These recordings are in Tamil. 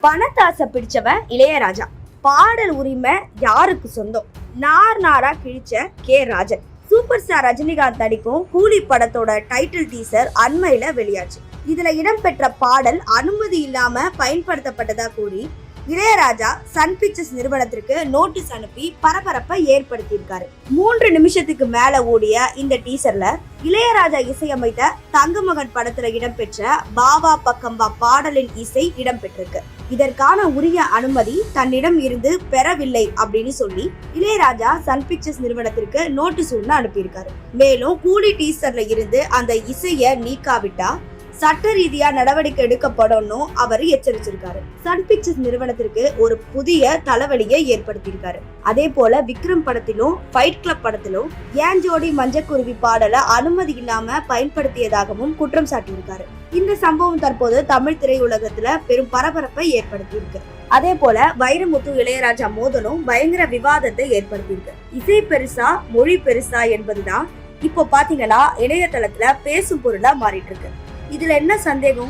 பணத்தாசை பிடிச்சவன் இளையராஜா. பாடல் உரிமை யாருக்கு சொந்தம்? நார் நாரா கிழிச்ச ராஜன். சூப்பர் ஸ்டார் ரஜினிகாந்த் நடிக்கும் கூலி படத்தோட டைட்டில் டீசர் அண்மையில வெளியாச்சு. இதுல இடம்பெற்ற பாடல் அனுமதி இல்லாம பயன்படுத்தப்பட்டதா கூறி இளையராஜா சன் பிக்சர்ஸ் நிறுவனத்திற்கு நோட்டீஸ் அனுப்பி பரபரப்பை ஏற்படுத்தியிருக்காரு. 3 நிமிஷத்துக்கு மேல ஓடிய இந்த டீசர்ல இளையராஜா இசையமைத்த தங்கமகன் படத்துல இடம்பெற்ற பாவா பக்கம்பா பாடலின் இசை இடம்பெற்றிருக்கு. இதற்கான உரிய அனுமதி தன்னிடம் இருந்து பெறவில்லை அப்படின்னு சொல்லி இளையராஜா சன் பிக்சர்ஸ் நிறுவனத்திற்கு நோட்டீஸ் ஒன்று அனுப்பியிருக்காரு. மேலும் கூலி டீசர்ல இருந்து அந்த இசைய நீக்காவிட்டா சட்ட ரீதியா நடவடிக்கை எடுக்கப்படும் அவர் எச்சரிச்சிருக்காரு. சன் பிக்சர்ஸ் நிறுவனத்திற்கு ஒரு புதிய தலைவலியை ஏற்படுத்தியிருக்காரு. அதே போல விக்ரம் படத்திலும் ஃபைட் கிளப் படத்திலும் ஏன் ஜோடி மஞ்சக்குருவி பாடல அனுமதி இல்லாம பயன்படுத்தியதாகவும் குற்றம் சாட்டியிருக்காரு. இந்த சம்பவம் தற்போது தமிழ் திரையுலகத்துல பெரும் பரபரப்பை ஏற்படுத்தியிருக்கு. அதே போல வைரமுத்து இளையராஜா மோதலும் பயங்கர விவாதத்தை ஏற்படுத்தியிருக்கு. இசை பெருசா மொழி பெருசா என்பதுதான் இப்போ பாத்தீங்கன்னா இணையதளத்துல பேசும் பொருளா மாறிட்டு இருக்கு. இதுல என்ன சந்தேகம்?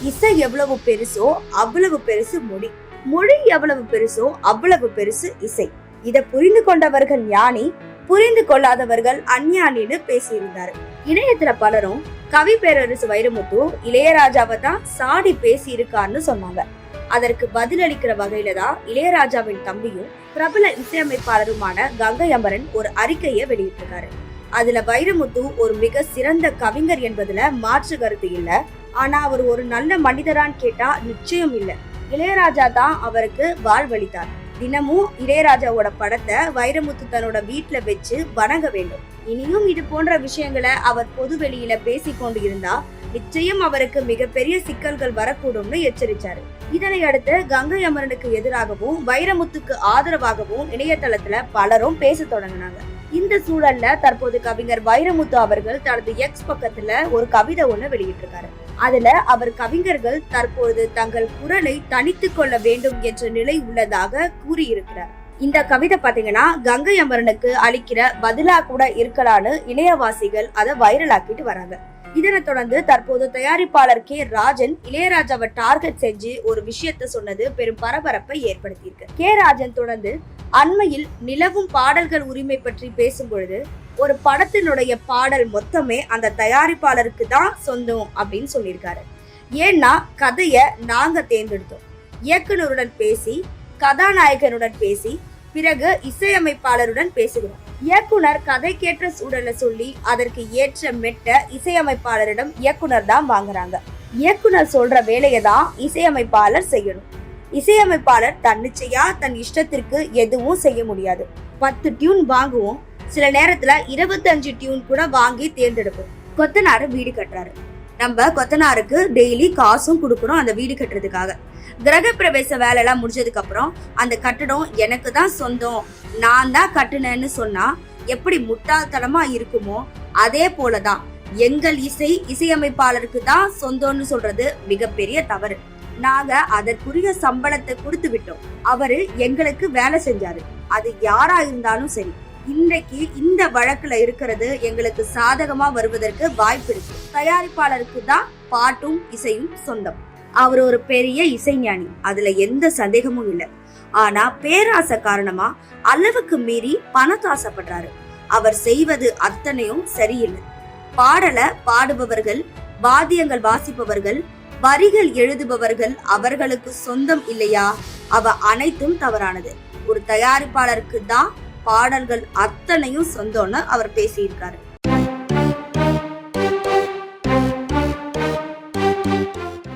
இசை எவ்வளவு பெருசோ அவ்வளவு பெருசு மொழி, மொழி எவ்வளவு பெருசோ அவ்வளவு பெருசு இசை. இதை புரிந்து கொண்டவர்கள் ஞானி, புரிந்து கொள்ளாதவர்கள் அஞ்ஞானின்னு பேசியிருந்தாரு. இணையத்துல பலரும் கவி பேரரசு வைரமுத்து இளையராஜாவை தான் சாடி பேசி இருக்கான்னு சொன்னாங்க. அதற்கு பதிலளிக்கிற வகையில தான் இளையராஜாவின் தம்பியும் பிரபல இசையமைப்பாளருமான கங்கை அமரன் ஒரு அறிக்கையை வெளியிட்டிருக்காரு. அதுல வைரமுத்து ஒரு மிக சிறந்த கவிஞர் என்பதுல மாற்று கருத்து இல்ல. ஆனா அவர் ஒரு நல்ல மனிதரான்னு கேட்டா நிச்சயம் இல்ல. இளையராஜா தான் அவருக்கு வாழ்வளித்தார். தினமும் இளையராஜாவோட படத்தை வைரமுத்து தன்னோட வீட்டுல வச்சு வணங்க வேண்டும். இனியும் இது போன்ற விஷயங்களை அவர் பொது வெளியில பேசிக்கொண்டு இருந்தா நிச்சயம் அவருக்கு மிகப்பெரிய சிக்கல்கள் வரக்கூடும்னு எச்சரிச்சாரு. இதனை அடுத்து கங்கை அமரனுக்கு எதிராகவும் வைரமுத்துக்கு ஆதரவாகவும் இணையதளத்துல பலரும் பேச தொடங்கினாங்க. இந்த சூழல்ல தற்போது கவிஞர் வைரமுத்து அவர்கள் தனது எக்ஸ் பக்கத்துல ஒரு கவிதை ஒண்ணு வெளியிட்டிருக்காரு. அதுல அவர் கவிஞர்கள் தற்போது தங்கள் குரலை தனித்து கொள்ள வேண்டும் என்ற நிலை உள்ளதாக கூறியிருக்கிறார். இந்த கவிதை பாத்தீங்கன்னா கங்கை அமரனுக்கு அளிக்கிற பதிலா கூட இருக்கலான்னு இணையவாசிகள் அதை வைரலாக்கிட்டு வராங்க. இதனை தொடர்ந்து தற்போது தயாரிப்பாளர் ராஜன் இளையராஜாவை டார்கெட் செஞ்சு ஒரு விஷயத்த சொன்னது பெரும் பரபரப்பை ஏற்படுத்தியிருக்கு. ராஜன் தொடர்ந்து அண்மையில் நிலவும் பாடல்கள் உரிமை பற்றி பேசும் பொழுது ஒரு படத்தினுடைய பாடல் மொத்தமே அந்த தயாரிப்பாளருக்கு தான் சொந்தம் அப்படின்னு சொல்லியிருக்காரு. ஏன்னா கதைய நாங்க தேர்ந்தெடுத்தோம், இயக்குனருடன் பேசி கதாநாயகனுடன் பேசி பிறகு இசையமைப்பாளருடன் பேசுகிறோம். இயக்குனர் கதைக்கேற்ற சூழலை சொல்லி அதற்கு ஏற்ற மெட்ட இசையமைப்பாளரிடம் இயக்குனர் தான் வாங்குறாங்க. இயக்குனர் சொல்ற வேலையை தான் இசையமைப்பாளர் செய்யணும். இசையமைப்பாளர் தன்னிச்சையா தன் இஷ்டத்திற்கு எதுவும் செய்ய முடியாது. 10 டியூன் வாங்குவோம், சில நேரத்துல 25 டியூன் கூட வாங்கி தேர்ந்தெடுப்போம். கொத்தனாரு வீடு கட்டுறாரு, நம்ம கொத்தனாருக்கு டெய்லி காசும் கொடுக்கணும் அந்த வீடு கட்டுறதுக்காக. கிரக பிரவேச வேலை எல்லாம் முடிஞ்சதுக்கு அப்புறம் அந்த கட்டடம் எனக்கு தான் சொந்தம், நான் தான் கட்டுனேன்னு சொன்னா எப்படி முட்டாள்தனமா இருக்குமோ அதே போலதான் எங்கள் இசையமைப்பாளருக்கு தான் சொந்தம்னு சொல்றது மிகப்பெரிய தவறு. நாங்க அதற்குரிய சம்பளத்தை கொடுத்து விட்டோம், அவரு எங்களுக்கு வேலை செஞ்சாரு, அது யாரா இருந்தாலும் சரி. இன்றைக்கு இந்த வழக்குல இருக்கிறது எங்களுக்கு சாதகமா வருவதற்கு வாய்ப்பு இருக்கு. தயாரிப்பாளருக்கு தான் பாட்டும் இசையும் சொந்தம். அவர் ஒரு பெரிய இசைஞானி, அதுல எந்த சந்தேகமும் இல்லை. ஆனா பேராசை காரணமா அளவுக்கு மீறி பணத்தாசைப்படுறாரு. அவர் செய்வது அத்தனையும் சரியில்லை. பாடல பாடுபவர்கள், வாத்தியங்கள் வாசிப்பவர்கள், வரிகள் எழுதுபவர்கள் அவர்களுக்கு சொந்தம் இல்லையா? அவ அனைத்தும் தவறானது. ஒரு தயாரிப்பாளருக்கு தான் பாடல்கள் அத்தனையும் சொந்தம்னு அவர் பேசியிருக்காரு.